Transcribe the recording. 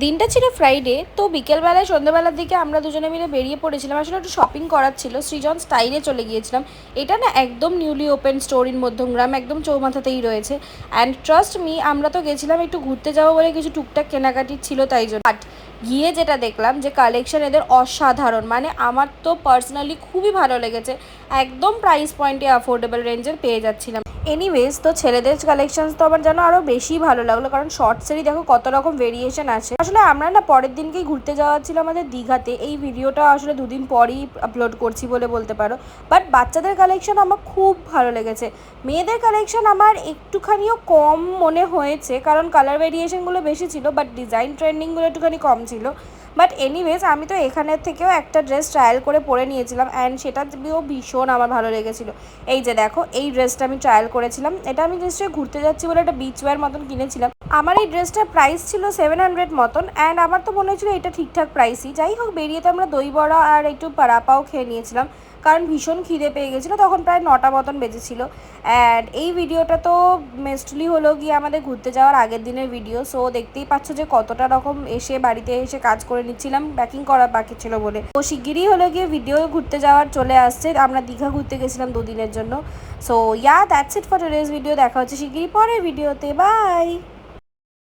দিনটা ছিল ফ্রাইডে। তো বিকেলবেলায় সন্ধ্যাবেলার দিকে আমরা দুজনে মিলে বেরিয়ে পড়েছিলাম। আসলে একটু শপিং করার ছিল, সৃজন স্টাইলে চলে গিয়েছিলাম। এটা না একদম newly open store in Madhyamgram, একদম চৌমাথাতেই রয়েছে। অ্যান্ড ট্রাস্ট মি, আমরা তো গেছিলাম একটু ঘুরতে যাবো বলে, কিছু টুকটাক কেনাকাটি ছিল তাই জন্য। বাট গিয়ে যেটা দেখলাম যে কালেকশন এদের অসাধারণ, মানে আমার তো পার্সোনালি খুবই ভালো লেগেছে। একদম প্রাইস পয়েন্টে অ্যাফোর্ডেবল রেঞ্জের পেয়ে যাচ্ছিলাম। এনিওয়েজ, তো ছেলেদের কালেকশনস তো আমার যেন আরও বেশি ভালো লাগলো, কারণ শর্টসেরই দেখো কত রকম ভেরিয়েশন আছে। আসলে আমরা না পরের দিনকেই ঘুরতে যাওয়া ছিল আমাদের দীঘাতে। এই ভিডিওটা আসলে দুদিন পরই আপলোড করছি বলে বলতে পারো। বাট বাচ্চাদের কালেকশন আমার খুব ভালো লেগেছে। মেয়েদের কালেকশন আমার একটুখানিও কম মনে হয়েছে, কারণ কালার ভেরিয়েশনগুলো বেশি ছিল, বাট ডিজাইন ট্রেন্ডিংগুলো একটুখানি কম ছিল। বাট এনিওয়েজ, আমি তো এখানের থেকেও একটা ড্রেস ট্রায়াল করে পরে নিয়েছিলাম, অ্যান্ড সেটাও ভীষণ আমার ভালো লেগেছিলো। এই যে দেখো, এই ড্রেসটা আমি ট্রায়াল করেছিলাম। এটা আমি নিশ্চয়ই ঘুরতে যাচ্ছি বলে একটা বিচ ওয়্যার মতন কিনেছিলাম। আমার এই ড্রেসটার প্রাইস ছিল 700 মতন, অ্যান্ড আমার তো মনে হয়েছিল এটা ঠিকঠাক প্রাইসই। যাই হোক, বেরিয়ে তো আমরা দই বড়া আর একটু পারাপাও খেয়ে নিয়েছিলাম, কারণ ভীষণ খিদে পেয়ে গেছিলো। তখন প্রায় 9টা মতন বেজেছিলো। অ্যান্ড এই ভিডিওটা তো মেস্টলি হলো গিয়ে আমাদের ঘুরতে যাওয়ার আগের দিনের ভিডিও। সো দেখতেই পাচ্ছ যে কতটা রকম এসে বাড়িতে এসে কাজ করে নিচ্ছিলাম, প্যাকিং করা বাকি ছিল বলে। তো শিগগিরই হলো গিয়ে ভিডিও ঘুরতে যাওয়ার চলে আসছে। আমরা দীঘা ঘুরতে গেছিলাম 2 দিনের জন্য। So that's it for today's video. দেখা হচ্ছে শিগগিরই পরের ভিডিওতে। বাই।